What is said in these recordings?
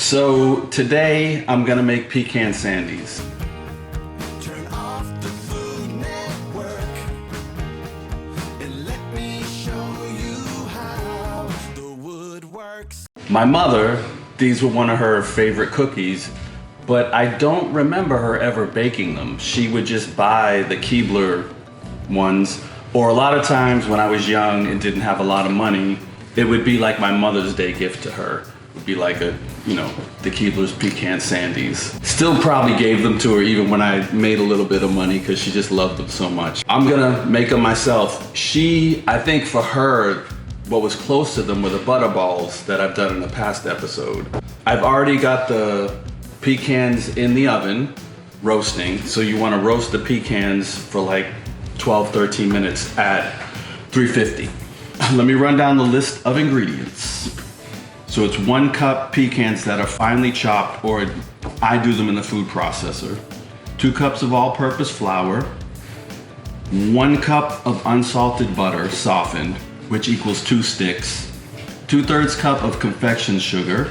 So today I'm gonna make pecan sandies. Turn off the Food Network and let me show you how the wood works. My mother, these were one of her favorite cookies, but I don't remember her ever baking them. She would just buy the Keebler ones, or a lot of times when I was young and didn't have a lot of money, it would be like my Mother's Day gift to her. It would be like the Keebler's Pecan Sandies. Still probably gave them to her even when I made a little bit of money because she just loved them so much. I'm gonna make them myself. I think for her, what was close to them were the butter balls that I've done in the past episode. I've already got the pecans in the oven roasting, so you want to roast the pecans for like 12-13 minutes at 350. Let me run down the list of ingredients. So it's 1 cup pecans that are finely chopped, or I do them in the food processor. 2 cups of all-purpose flour. 1 cup of unsalted butter softened, which equals 2 sticks. 2/3 cup of confection sugar.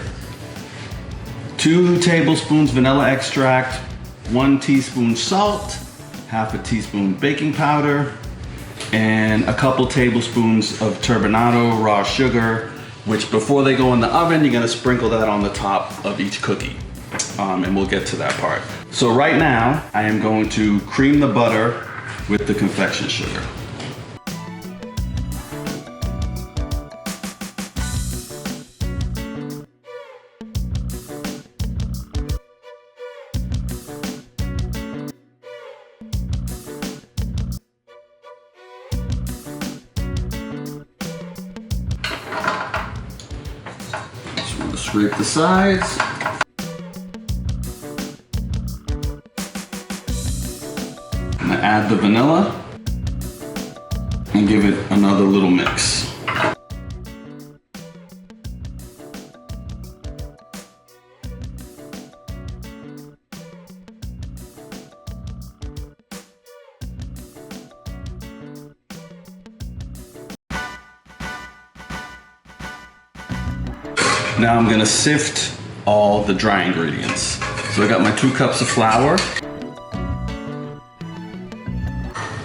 2 tablespoons vanilla extract. 1 teaspoon salt. 1/2 teaspoon baking powder. And a couple tablespoons of turbinado raw sugar, which before they go in the oven, you're gonna sprinkle that on the top of each cookie. And we'll get to that part. So right now, I am going to cream the butter with the confection sugar. Scrape the sides. I'm gonna add the vanilla and give it another little mix. Now I'm gonna sift all the dry ingredients. So I got my 2 cups of flour,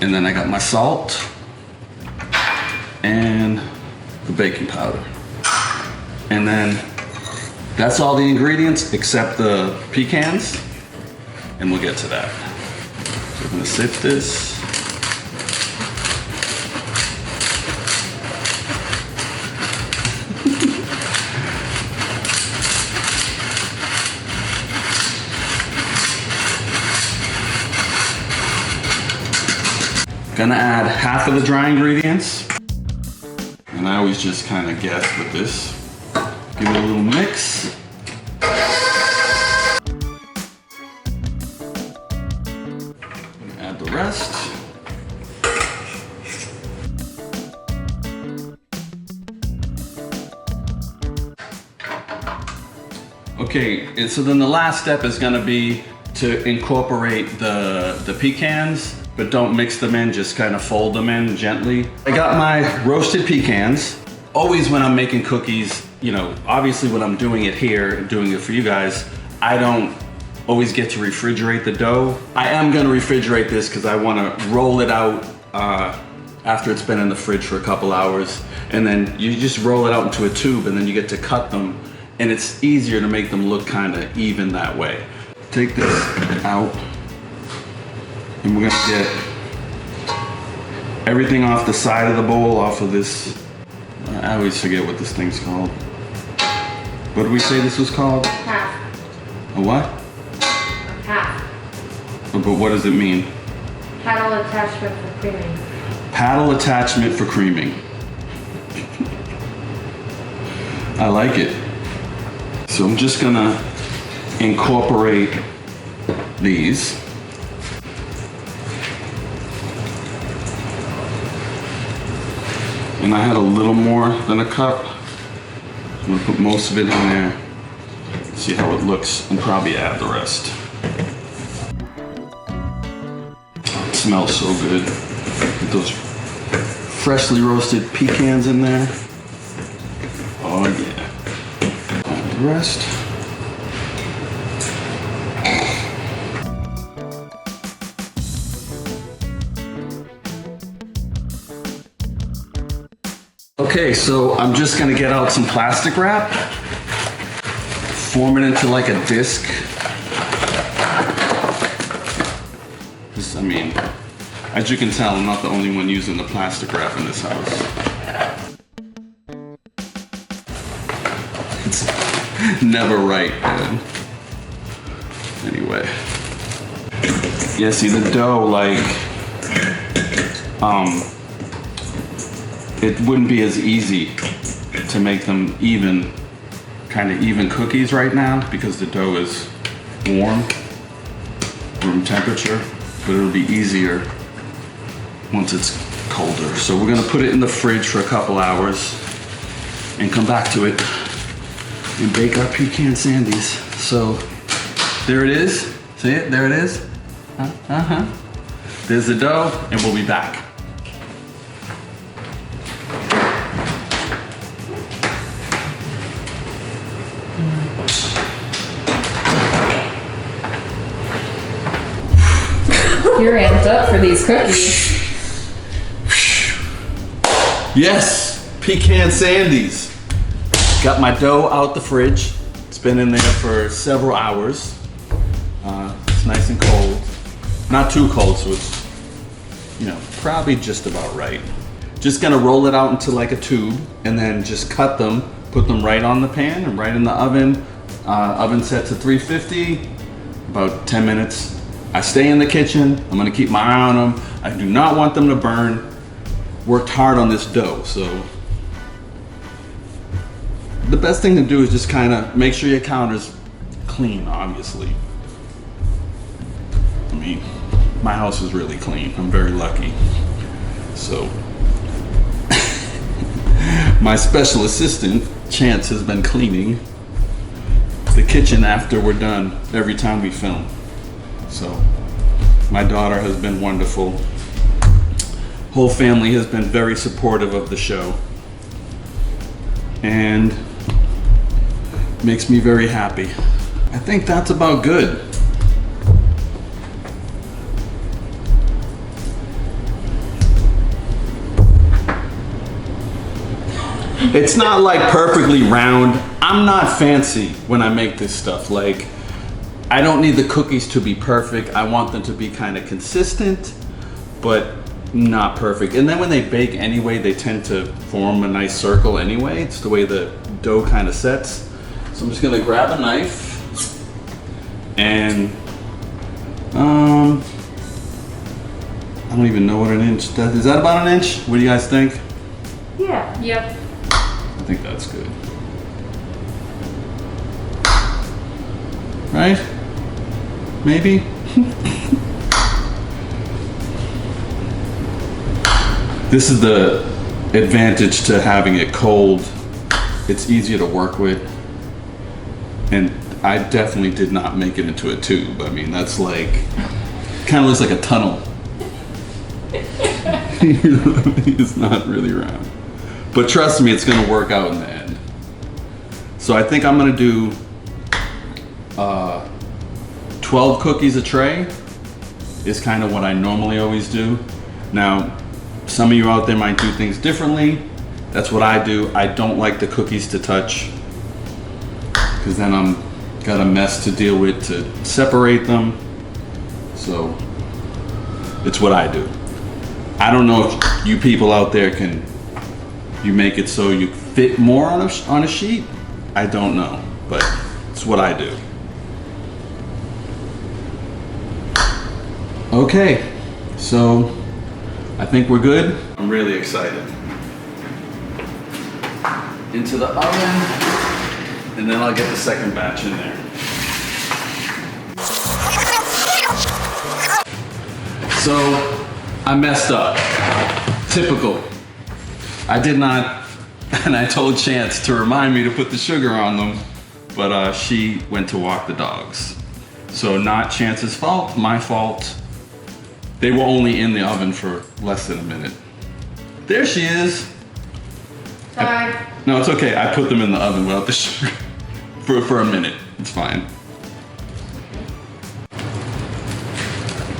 and then I got my salt and the baking powder. And then that's all the ingredients except the pecans, and we'll get to that. So I'm gonna sift this. Gonna add 1/2 of the dry ingredients. And I always just kind of guess with this. Give it a little mix. Add the rest. Okay, and so then the last step is gonna be to incorporate the pecans, but don't mix them in, just kind of fold them in gently. I got my roasted pecans. Always when I'm making cookies, obviously when I'm doing it here and doing it for you guys, I don't always get to refrigerate the dough. I am gonna refrigerate this because I wanna roll it out after it's been in the fridge for a couple hours. And then you just roll it out into a tube and then you get to cut them. And it's easier to make them look kind of even that way. Take this out. And we're gonna get everything off the side of the bowl, off of this. I always forget what this thing's called. What did we say this was called? Half. A what? Half. But what does it mean? Paddle attachment for creaming. Paddle attachment for creaming. I like it. So I'm just gonna incorporate these. And I had a little more than a cup. I'm gonna put most of it in there, see how it looks, and probably add the rest. It smells so good. Get those freshly roasted pecans in there. Oh yeah. Add the rest. Okay, so I'm just gonna get out some plastic wrap, form it into like a disc. This, I mean, as you can tell, I'm not the only one using the plastic wrap in this house. It's never right, man. Anyway. Yeah, see the dough, like, it wouldn't be as easy to make them even, kind of even cookies right now because the dough is warm, room temperature, but it'll be easier once it's colder. So we're gonna put it in the fridge for a couple hours and come back to it and bake our pecan sandies. So there it is. See it? There it is. There's the dough, and we'll be back. You're amped up for these cookies. Yes, pecan sandies. Got my dough out the fridge. It's been in there for several hours. It's nice and cold. Not too cold, so it's, you know, probably just about right. Just gonna roll it out into like a tube and then just cut them, put them right on the pan and right in the oven. Oven set to 350, about 10 minutes. I stay in the kitchen. I'm gonna keep my eye on them. I do not want them to burn. Worked hard on this dough, so the best thing to do is just kind of make sure your counter's clean, obviously. I mean, my house is really clean. I'm very lucky. So, my special assistant, Chance, has been cleaning the kitchen after we're done every time we film. So, my daughter has been wonderful. Whole family has been very supportive of the show. And makes me very happy. I think that's about good. It's not like perfectly round. I'm not fancy when I make this stuff. Like, I don't need the cookies to be perfect. I want them to be kind of consistent, but not perfect. And then when they bake anyway, they tend to form a nice circle anyway. It's the way the dough kind of sets. So I'm just gonna grab a knife and I don't even know what an inch does. Is that about an inch? What do you guys think? Yeah. Yep. I think that's good. Right? Maybe? This is the advantage to having it cold. It's easier to work with. And I definitely did not make it into a tube. I mean, that's like, kind of looks like a tunnel. It's not really round. But trust me, it's gonna work out in the end. So I think I'm gonna do 12 cookies a tray is kind of what I normally always do. Now, some of you out there might do things differently. That's what I do. I don't like the cookies to touch because then I'm got a mess to deal with to separate them. So it's what I do. I don't know if you people out there can, you make it so you fit more on a sheet. I don't know, but it's what I do. Okay, so I think we're good. I'm really excited. Into the oven, and then I'll get the second batch in there. So, I messed up. Typical. I did not, and I told Chance to remind me to put the sugar on them, but she went to walk the dogs. So not Chance's fault, my fault. They were only in the oven for less than a minute. There she is. Sorry. No, it's okay. I put them in the oven without the sugar for a minute. It's fine.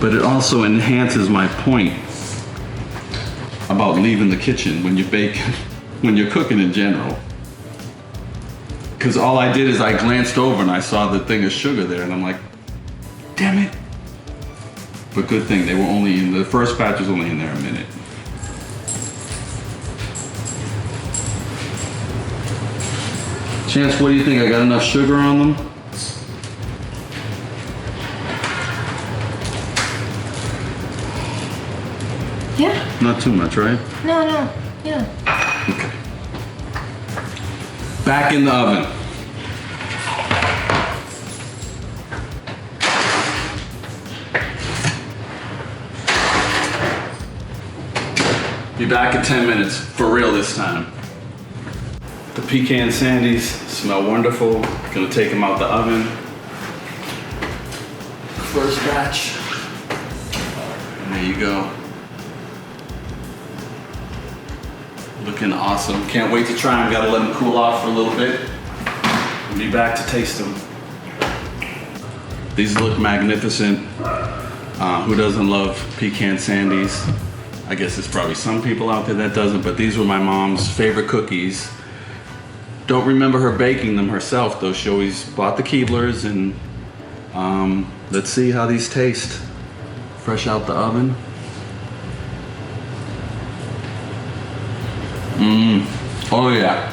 But it also enhances my point about leaving the kitchen when you're baking. when you're cooking in general. Because all I did is I glanced over and I saw the thing of sugar there, and I'm like, damn it. But good thing they were only in, the first batch was only in there a minute. Chance, what do you think? I got enough sugar on them? Yeah. Not too much, right? No, no. Yeah. Okay. Back in the oven. Be back in 10 minutes, for real this time. The pecan sandies smell wonderful. Gonna take them out the oven. First batch. And there you go. Looking awesome. Can't wait to try them. Gotta let them cool off for a little bit. I'll be back to taste them. These look magnificent. Who doesn't love pecan sandies? I guess there's probably some people out there that doesn't, but these were my mom's favorite cookies. Don't remember her baking them herself though. She always bought the Keeblers, and let's see how these taste. Fresh out the oven. Oh yeah.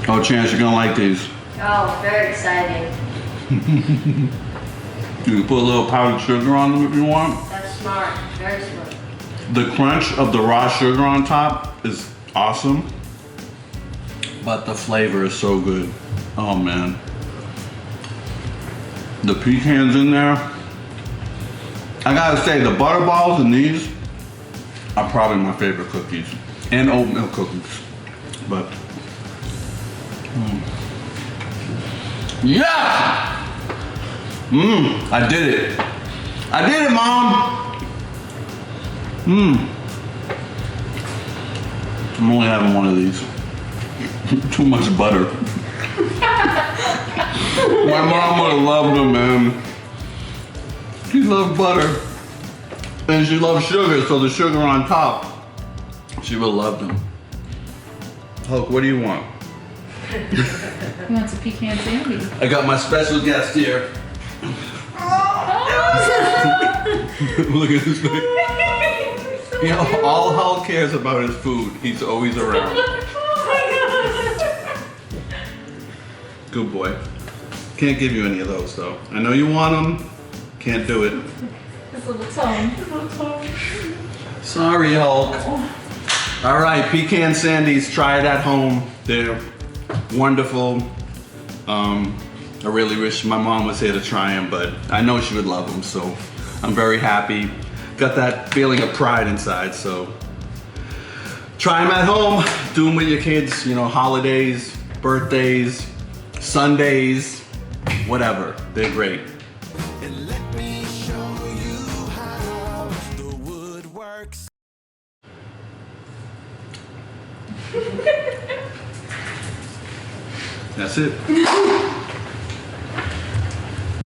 Oh, Chance, you're gonna like these. Oh, very exciting. You can put a little powdered sugar on them if you want. That's smart. Very smart. The crunch of the raw sugar on top is awesome, but the flavor is so good. Oh man. The pecans in there. I gotta say, the butter balls in these are probably my favorite cookies. And oatmeal cookies. But, yeah! I did it. I did it, Mom! I'm only having one of these. Too much butter. My mom would have loved them, man. She loved butter. And she loved sugar, so the sugar on top. She would have loved them. Hulk, what do you want? He wants a pecan sandy. I got my special guest here. Look at this thing. You know, all Hulk cares about is food. He's always around. Good boy. Can't give you any of those though. I know you want them. Can't do it. His little tongue. Sorry, Hulk. All right, pecan sandies. Try it at home. They're wonderful. I really wish my mom was here to try them, but I know she would love them, so I'm very happy. Got that feeling of pride inside, so try them at home. Do them with your kids, you know, holidays, birthdays, Sundays, whatever. They're great. And let me show you how the wood works. That's it.